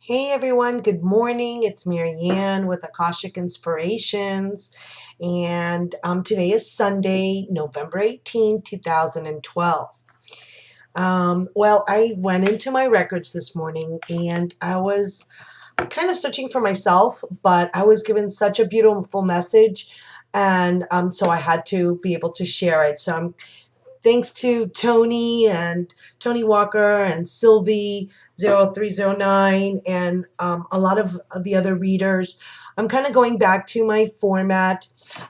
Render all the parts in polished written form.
Hey everyone, good morning. It's Marianne with Akashic Inspirations. And today is Sunday, November 18, 2012. Well, I went into my records this morning and I was kind of searching for myself, but I was given such a beautiful message. And so I had to be able to share it. So thanks to Tony and Tony Walker and Sylvie 0309 and a lot of the other readers. I'm kind of going back to my format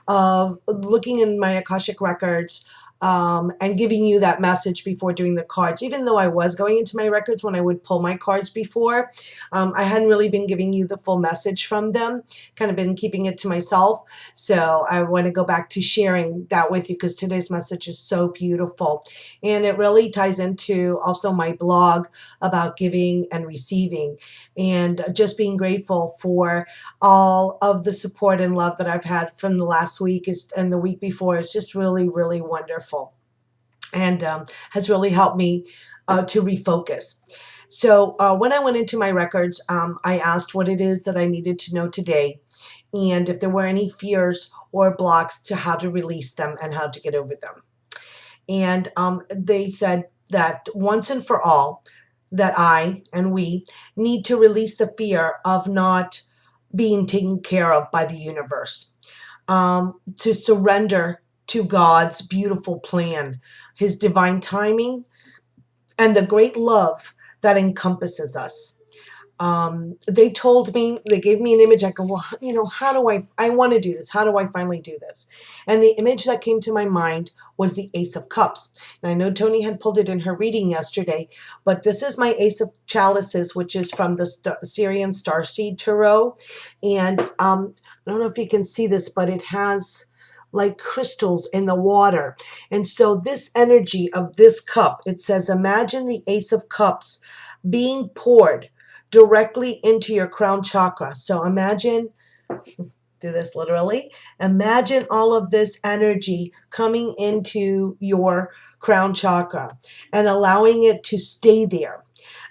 of looking in my Akashic records and giving you that message before doing the cards. Even though I was going into my records when I would pull my cards before, I hadn't really been giving you the full message from them, kind of been keeping it to myself. So I want to go back to sharing that with you because today's message is so beautiful. And it really ties into also my blog about giving and receiving and just being grateful for all of the support and love that I've had from the last week and the week before. It's just really, really wonderful and has really helped me to refocus. So when I went into my records, I asked what it is that I needed to know today and if there were any fears or blocks to how to release them and how to get over them. And they said that once and for all, that I and we need to release the fear of not being taken care of by the universe, to surrender to God's beautiful plan, His divine timing, and the great love that encompasses us. They told me, they gave me an image. I go, well, how do I want to do this. How do I finally do this? And the image that came to my mind was the Ace of Cups. And I know Tony had pulled it in her reading yesterday, but this is my Ace of Chalices, which is from the Sirian Starseed Tarot. And I don't know if you can see this, but it has like crystals in the water. And so this energy of this cup, it says, imagine the Ace of Cups being poured directly into your crown chakra. So imagine, do this literally, imagine all of this energy coming into your crown chakra and allowing it to stay there.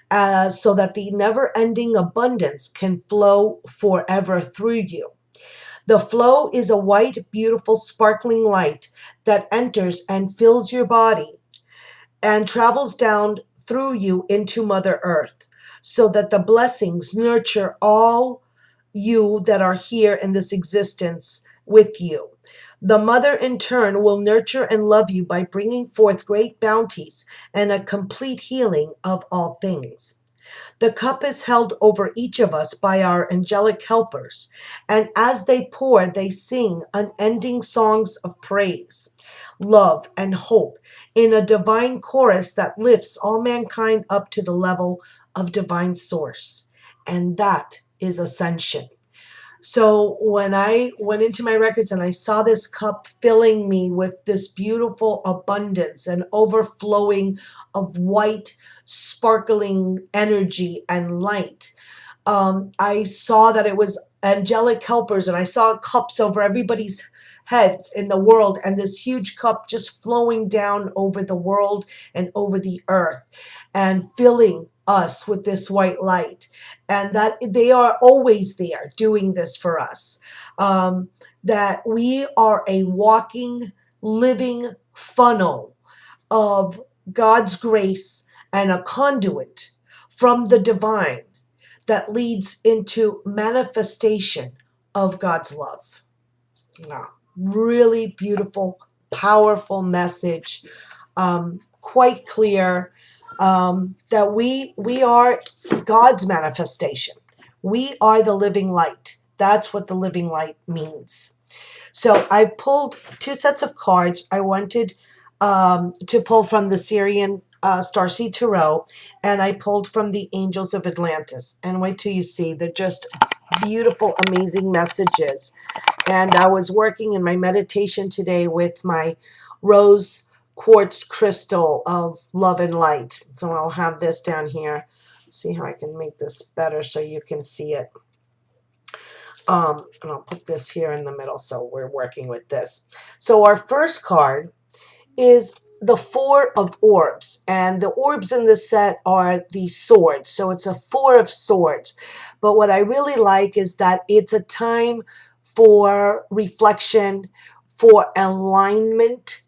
So that the never-ending abundance can flow forever through you. The flow is a white, beautiful, sparkling light that enters and fills your body and travels down through you into Mother Earth, so that the blessings nurture all you that are here in this existence with you. The Mother, in turn, will nurture and love you by bringing forth great bounties and a complete healing of all things. The cup is held over each of us by our angelic helpers, and as they pour, they sing unending songs of praise, love, and hope in a divine chorus that lifts all mankind up to the level of divine source. And that is ascension. So when I went into my records and I saw this cup filling me with this beautiful abundance and overflowing of white, sparkling energy and light, I saw that it was angelic helpers, and I saw cups over everybody's heads in the world, and this huge cup just flowing down over the world and over the earth and filling us with this white light, and that they are always there doing this for us, that we are a walking, living funnel of God's grace and a conduit from the divine that leads into manifestation of God's love. Wow. Really beautiful, powerful message, quite clear, that we are God's manifestation. We are the living light. That's what the living light means. So I pulled two sets of cards. I wanted to pull from the Sirian Starseed Tarot, and I pulled from the Angels of Atlantis. And wait till you see, they're just beautiful, amazing messages. And I was working in my meditation today with my rose quartz crystal of love and light. So I'll have this down here. Let's see how I can make this better so you can see it. And I'll put this here in the middle so we're working with this. So our first card is the four of orbs, and the orbs in this set are the swords, so it's a four of swords. But what I really like is that it's a time for reflection, for alignment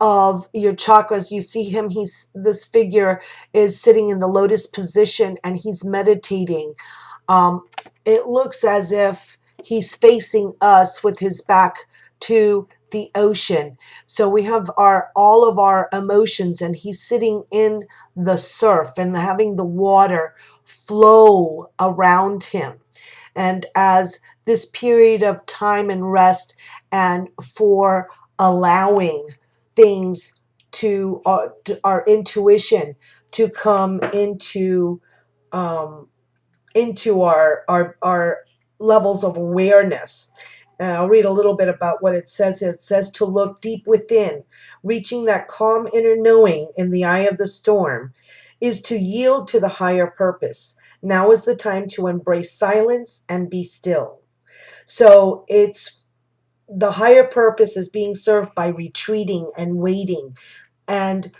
of your chakras. You see him, this figure is sitting in the lotus position and he's meditating. It looks as if he's facing us with his back to the ocean. So we have all of our emotions, and he's sitting in the surf and having the water flow around him. And as this period of time and rest, and for allowing things to our intuition to come um, into our levels of awareness. And I'll read a little bit about what it says. It says to look deep within, reaching that calm inner knowing in the eye of the storm, is to yield to the higher purpose. Now is the time to embrace silence and be still. So it's the higher purpose is being served by retreating and waiting and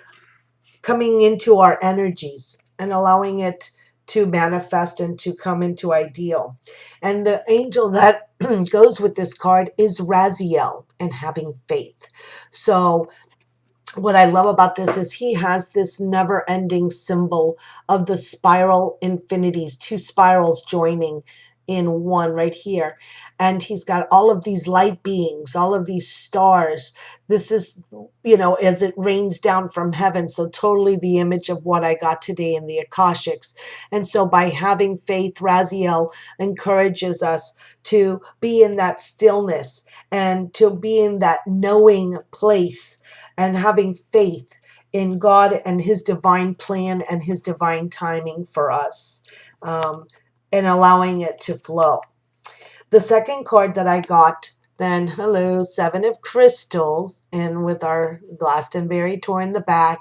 coming into our energies and allowing it to manifest and to come into ideal. And the angel that goes with this card is Raziel, and having faith. So what I love about this is he has this never ending symbol of the spiral infinities, two spirals joining in one right here. And he's got all of these light beings, all of these stars. This is, as it rains down from heaven. So totally the image of what I got today in the Akashics. And so by having faith, Raziel encourages us to be in that stillness and to be in that knowing place and having faith in God and his divine plan and his divine timing for us, and allowing it to flow. The second card that I got, then, hello, Seven of Crystals, and with our Glastonbury tour in the back,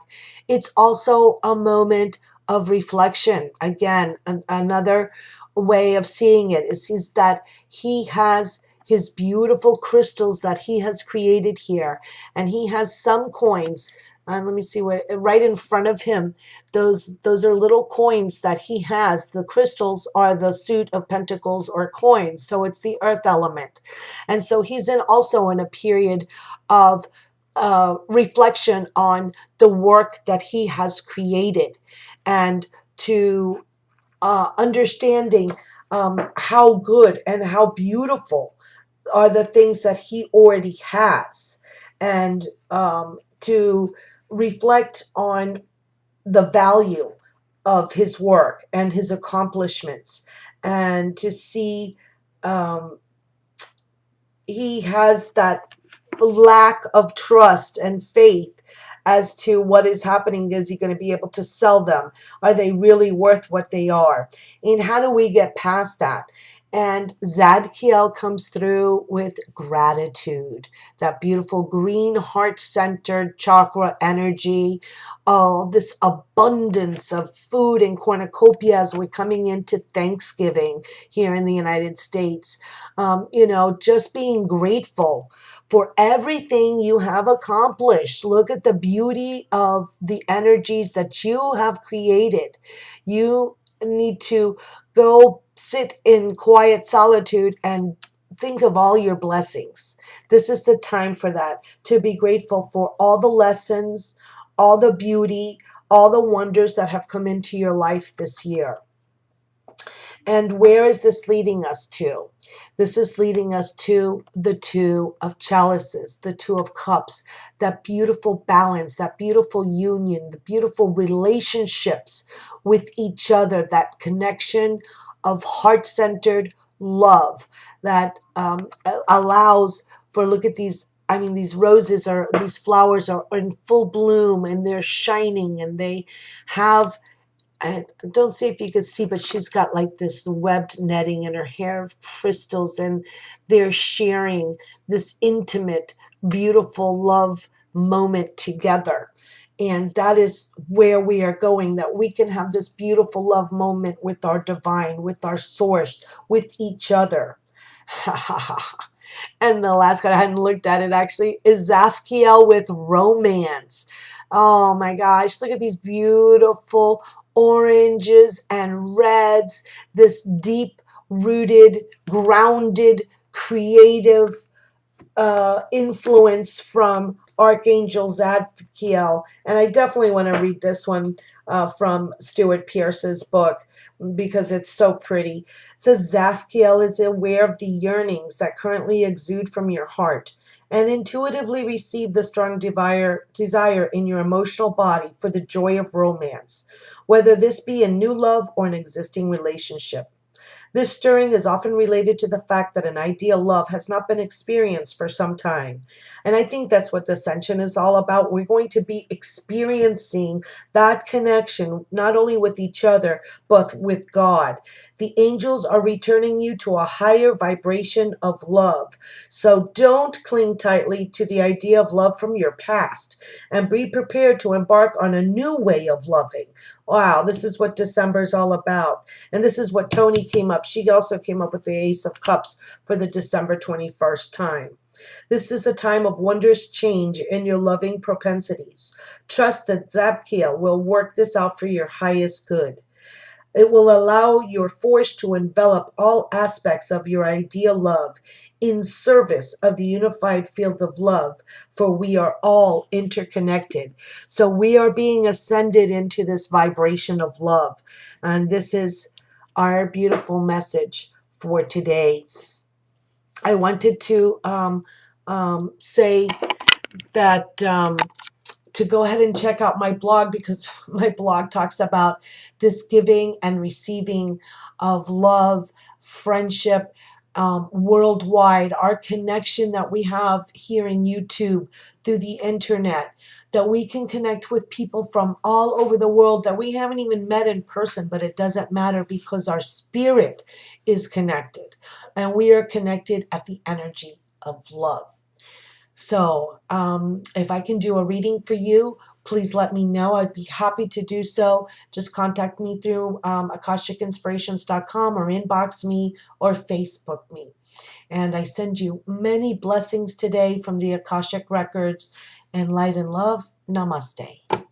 it's also a moment of reflection. Again, another way of seeing it is that he has his beautiful crystals that he has created here, and he has some coins. And let me see what right in front of him. Those are little coins that he has. The crystals are the suit of pentacles or coins, so it's the earth element, and so he's also in a period of reflection on the work that he has created, and to understanding how good and how beautiful are the things that he already has, and to reflect on the value of his work and his accomplishments, and to see he has that lack of trust and faith as to what is happening. Is he going to be able to sell them? Are they really worth what they are? And how do we get past that? And Zadkiel comes through with gratitude, that beautiful green heart-centered chakra energy. Oh, this abundance of food and cornucopia as we're coming into Thanksgiving here in the United States. Just being grateful for everything you have accomplished. Look at the beauty of the energies that you have created. You need to go sit in quiet solitude and think of all your blessings. This is the time for that, to be grateful for all the lessons, all the beauty, all the wonders that have come into your life this year. And where is this leading us to? This is leading us to the Two of Chalices, the Two of Cups, that beautiful balance, that beautiful union, the beautiful relationships with each other, that connection of heart-centered love that allows for, look at these, these roses these flowers are in full bloom, and they're shining, and they have, I don't see if you could see, but she's got like this webbed netting in her hair of crystals, and they're sharing this intimate, beautiful love moment together. And that is where we are going, that we can have this beautiful love moment with our divine, with our source, with each other. And the last card, I hadn't looked at it actually, is Zafkiel with romance. Oh my gosh, look at these beautiful oranges and reds, this deep rooted, grounded, creative influence from Archangel Zadkiel. And I definitely want to read this one from Stuart Pearce's book because it's so pretty. It says Zadkiel is aware of the yearnings that currently exude from your heart and intuitively receive the strong desire in your emotional body for the joy of romance, whether this be a new love or an existing relationship. This stirring is often related to the fact that an ideal love has not been experienced for some time. And I think that's what Ascension is all about. We're going to be experiencing that connection, not only with each other, but with God. The angels are returning you to a higher vibration of love. So don't cling tightly to the idea of love from your past and be prepared to embark on a new way of loving. Wow, this is what December is all about. And this is what Tony came up. She also came up with the Ace of Cups for the December 21st time. This is a time of wondrous change in your loving propensities. Trust that Zabkiel will work this out for your highest good. It will allow your force to envelop all aspects of your ideal love in service of the unified field of love, for we are all interconnected. So we are being ascended into this vibration of love. And this is our beautiful message for today. I wanted to say that to go ahead and check out my blog because my blog talks about this giving and receiving of love, friendship, worldwide, our connection that we have here in YouTube through the internet, that we can connect with people from all over the world that we haven't even met in person, but it doesn't matter because our spirit is connected and we are connected at the energy of love. So if I can do a reading for you, please let me know. I'd be happy to do so. Just contact me through akashicinspirations.com or inbox me or Facebook me. And I send you many blessings today from the Akashic Records and light and love. Namaste.